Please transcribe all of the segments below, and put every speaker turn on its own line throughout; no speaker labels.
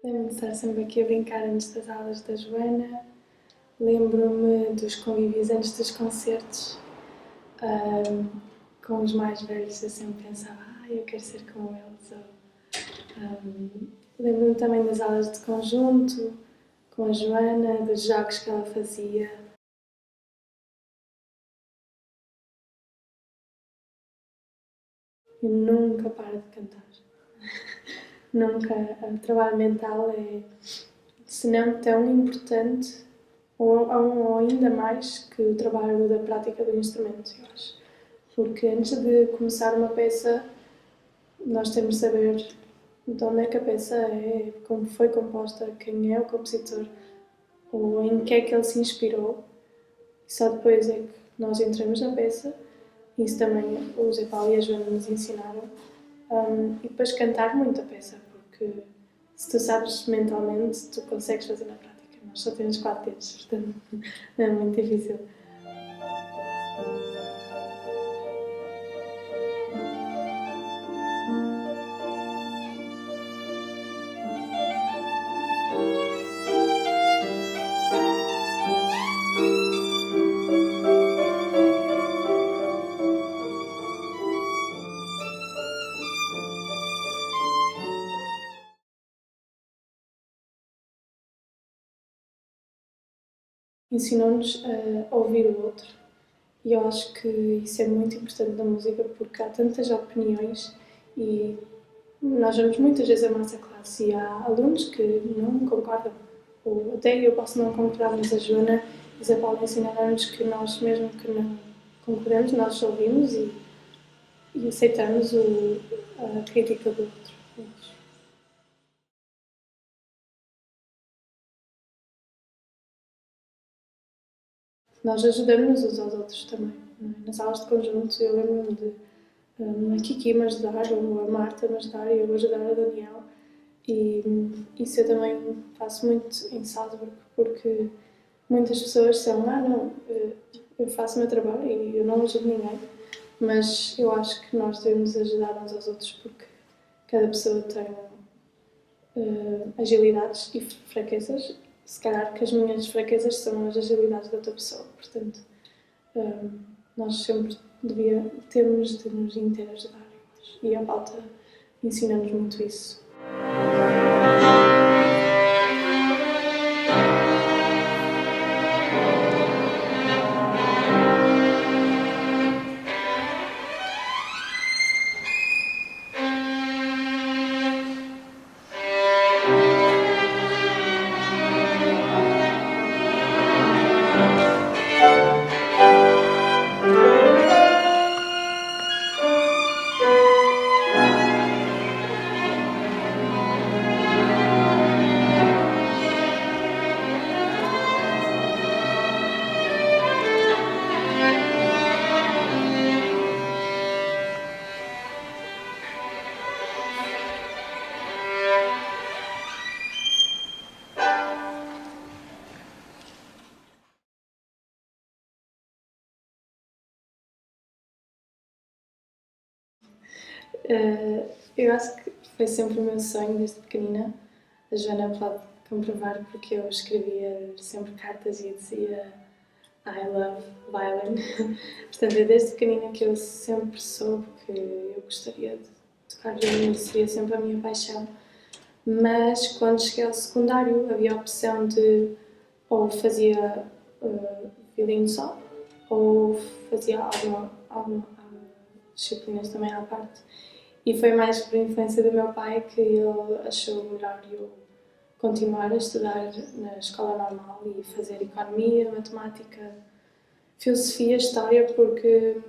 Lembro-me de estar sempre aqui a brincar antes das aulas da Joana. Lembro-me dos convívios antes dos concertos. Com os mais velhos eu sempre pensava, eu quero ser como eles. Lembro-me também das aulas de conjunto, com a Joana, dos jogos que ela fazia. Eu nunca paro de cantar. Nunca. O trabalho mental é, se não tão importante, ou ainda mais que o trabalho da prática do instrumento, eu acho. Porque antes de começar uma peça, nós temos de saber de onde é que a peça é, como foi composta, quem é o compositor, ou em que é que ele se inspirou. E só depois é que nós entramos na peça. Isso também o Zé Paulo e a Joana nos ensinaram. E depois cantar muito a peça, porque se tu sabes mentalmente, tu consegues fazer na prática. Nós só temos 4 dedos, portanto é muito difícil. Ensinou-nos a ouvir o outro. E eu acho que isso é muito importante na música porque há tantas opiniões e nós vemos muitas vezes a nossa classe e há alunos que não concordam. Ou até eu posso não concordar, mas a Joana e a Zé Paulo ensinaram-nos que nós, mesmo que não concordemos, nós ouvimos e aceitamos a crítica do outro. Nós ajudamos uns aos outros também. Nas aulas de conjunto eu lembro-me de a Kiki me ajudar, ou a Marta me ajudar, e eu ajudar a Daniel. E isso eu também faço muito em Salzburgo, porque muitas pessoas são, não, eu faço o meu trabalho e eu não ajudo ninguém, mas eu acho que nós devemos ajudar uns aos outros porque cada pessoa tem agilidades e fraquezas. Se calhar que as minhas fraquezas são as agilidades da outra pessoa, portanto, nós sempre temos de nos interajudar, eu acho. E a pauta ensina-nos muito isso. Eu acho que foi sempre o meu sonho desde pequenina. A Joana pode comprovar porque eu escrevia sempre cartas e dizia I love violin. Portanto, é desde pequenina que eu sempre soube que eu gostaria de tocar violino, seria sempre a minha paixão. Mas quando cheguei ao secundário havia a opção de ou fazia violino só ou fazia algumas disciplinas também à parte. E foi mais por influência do meu pai que ele achou melhor eu continuar a estudar na escola normal e fazer economia, matemática, filosofia, história, porque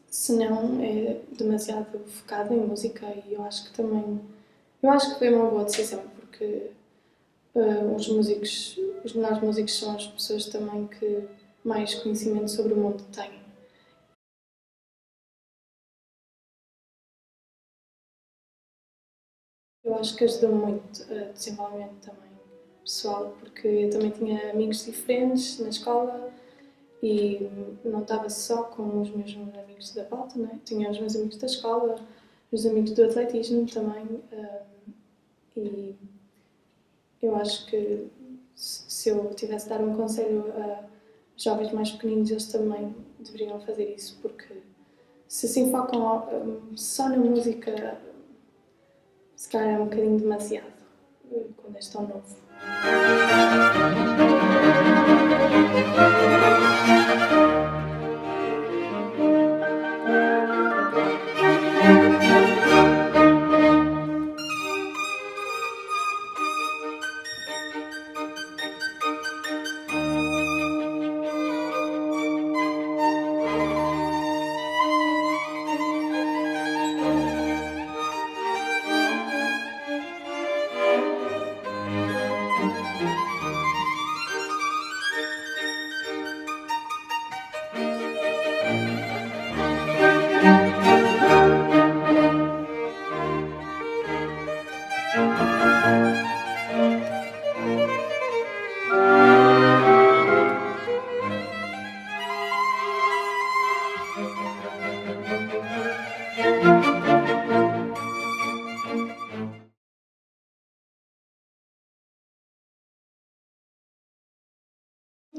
senão é demasiado focado em música e eu acho que foi uma boa decisão porque os melhores músicos são as pessoas também que mais conhecimento sobre o mundo têm. Eu acho que ajudou muito a desenvolvimento também pessoal, porque eu também tinha amigos diferentes na escola e não estava só com os meus amigos da volta, né? Tinha os meus amigos da escola, os amigos do atletismo também, e eu acho que se eu tivesse de dar um conselho a jovens mais pequeninos, eles também deveriam fazer isso, porque se se enfocam só na música, se calhar é um bocadinho demasiado quando és tão novo.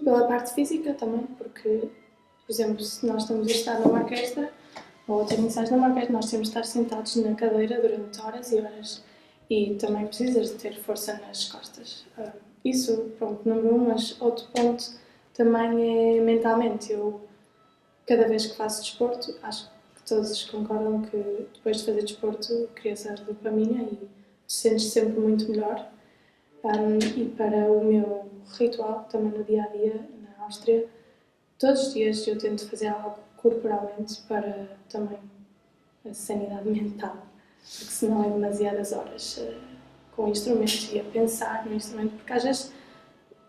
Pela parte física também, porque, por exemplo, se nós estamos a estar numa orquestra ou a ter ensaios numa orquestra, nós temos de estar sentados na cadeira durante horas e horas e também precisas de ter força nas costas. Isso, pronto, número um, mas outro ponto também é mentalmente. Eu, cada vez que faço desporto, acho que todos concordam que depois de fazer desporto cria-se a dopamina e te sentes sempre muito melhor. E para o meu ritual, também no dia a dia, na Áustria, todos os dias eu tento fazer algo corporalmente para também a sanidade mental, porque senão é demasiadas horas com o instrumento e a pensar no instrumento, porque às vezes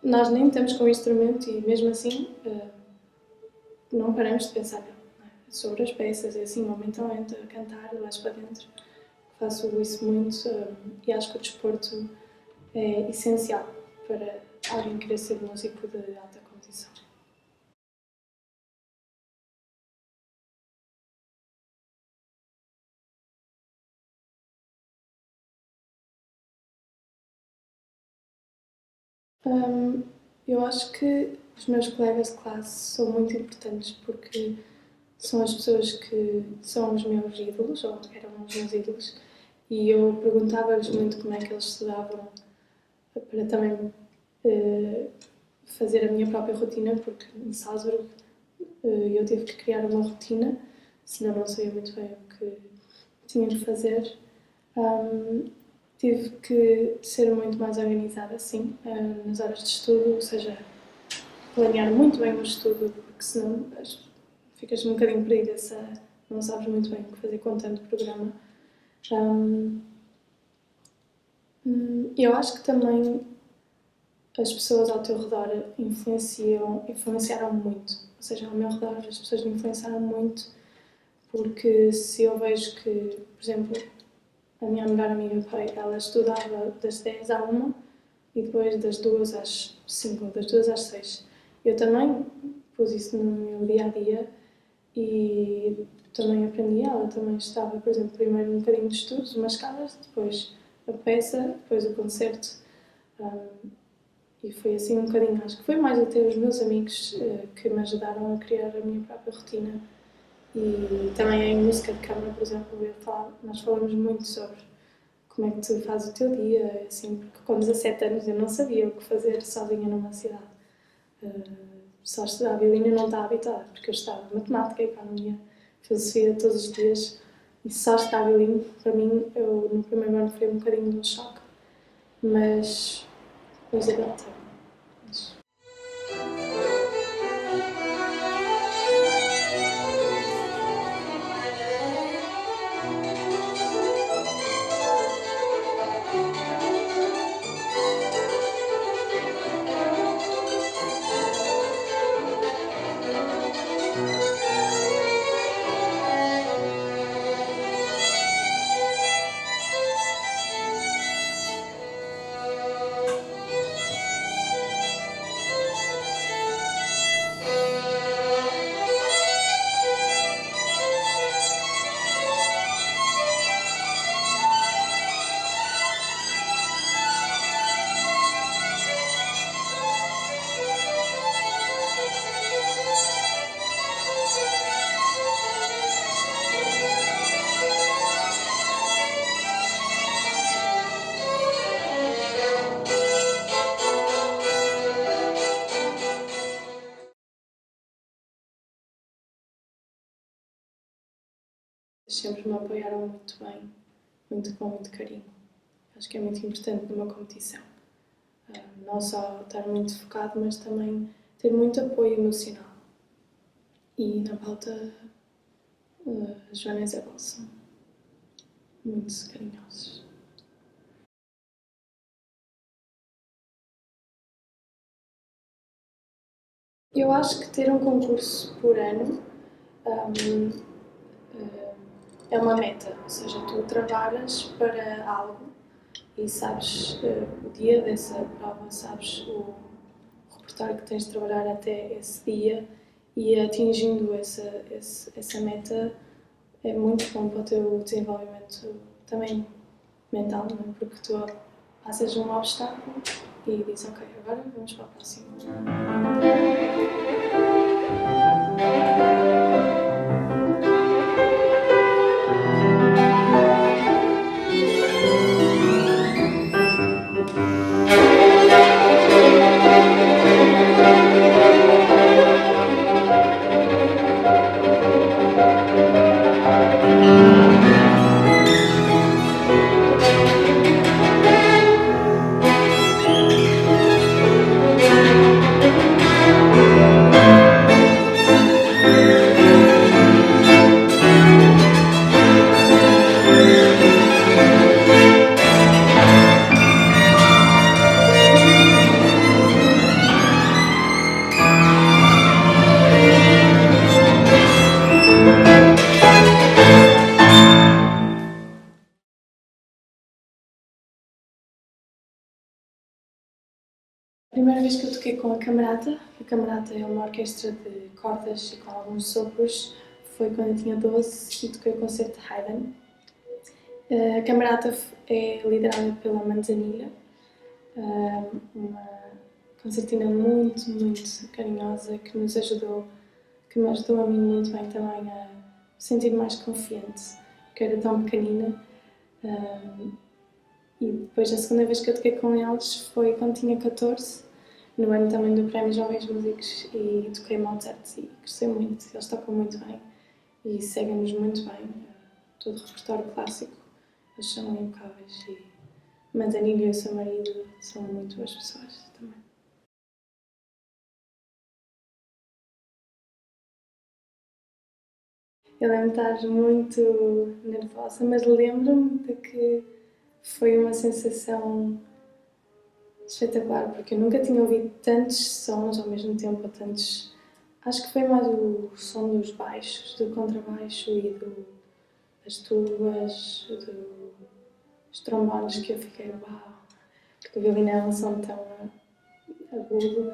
nós nem estamos com o instrumento e mesmo assim não paramos de pensar sobre as peças, é assim, mentalmente, a cantar, lá para dentro. Faço isso muito e acho que o desporto é essencial para alguém querer ser músico de alta competição. Eu acho que os meus colegas de classe são muito importantes porque são as pessoas que são os meus ídolos, ou eram os meus ídolos, e eu perguntava-lhes muito como é que eles estudavam para também fazer a minha própria rotina, porque em Salzburgo eu tive que criar uma rotina, senão não sabia muito bem o que tinha de fazer. Tive que ser muito mais organizada, sim, nas horas de estudo, ou seja, planear muito bem o estudo, porque senão ficas um bocadinho perdida se não sabes muito bem o que fazer com tanto programa. Eu acho que também as pessoas ao teu redor influenciaram muito. Ou seja, ao meu redor as pessoas me influenciaram muito porque se eu vejo que, por exemplo, a minha melhor amiga, ela estudava das 10 à 1 e depois das 2 às 5, das 2 às 6. Eu também pus isso no meu dia-a-dia e também aprendi. Ela também estava, por exemplo, primeiro um bocadinho de estudos, umas escalas, depois a peça, depois o concerto. E foi assim um bocadinho, acho que foi mais até os meus amigos que me ajudaram a criar a minha própria rotina. E também em música de câmara, por exemplo, nós falamos muito sobre como é que tu fazes o teu dia, assim, porque com 17 anos eu não sabia o que fazer sozinha numa cidade. Só estudar violino eu não estava habituada, porque eu estudava matemática, economia, filosofia todos os dias e só estudar violino, para mim, eu no primeiro ano foi um bocadinho de um choque, mas depois adaptei. sempre me apoiaram muito bem, com muito carinho. Acho que é muito importante numa competição. Não só estar muito focado, mas também ter muito apoio emocional. E na pauta, a Joana e a Isabel são muito carinhosos. Eu acho que ter um concurso por ano é uma meta, ou seja, tu trabalhas para algo e sabes o dia dessa prova, sabes o repertório que tens de trabalhar até esse dia e atingindo essa meta é muito bom para o teu desenvolvimento também mental, não é? Porque tu passas um obstáculo e dizes, ok, agora vamos para o próximo. A primeira vez que eu toquei com a Camerata é uma orquestra de cordas e com alguns sopros, foi quando eu tinha 12 e toquei o concerto de Haydn. A Camerata é liderada pela Manzanilla, uma concertina muito, muito carinhosa que me ajudou a mim muito bem também a sentir mais confiante, porque era tão pequenina. E depois a segunda vez que eu toquei com eles foi quando tinha 14, no ano também do Prémio Jovens Músicos, e toquei Mozart e gostei muito, eles tocam muito bem e seguem-nos muito bem, todo o repertório clássico, eles são impecáveis e Manzanilla e o seu marido são muito boas pessoas também. Eu lembro de estar muito nervosa, mas lembro-me de que foi uma sensação espetacular, porque eu nunca tinha ouvido tantos sons ao mesmo tempo, tantos... Acho que foi mais o som dos baixos, do contrabaixo e das tubas, dos trombones, que eu fiquei, uau! Porque o violino é um som tão agudo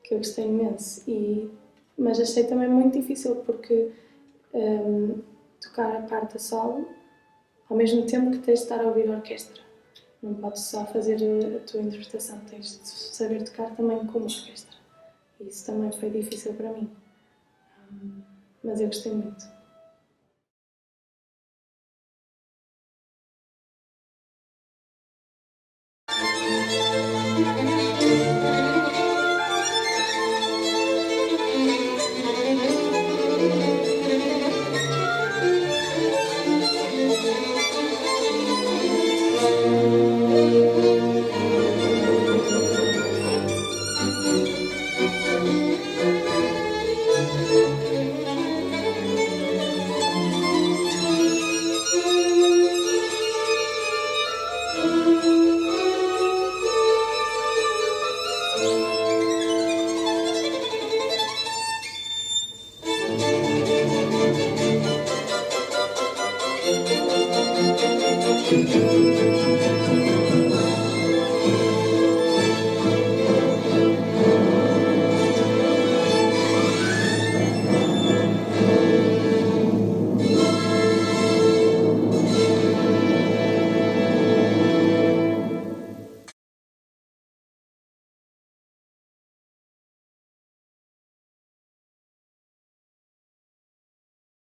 que eu gostei imenso. Mas achei também muito difícil, porque tocar a parte a solo, ao mesmo tempo que tens de estar a ouvir a orquestra. Não podes só fazer a tua interpretação, tens de saber tocar também como orquestra. E isso também foi difícil para mim. Mas eu gostei muito.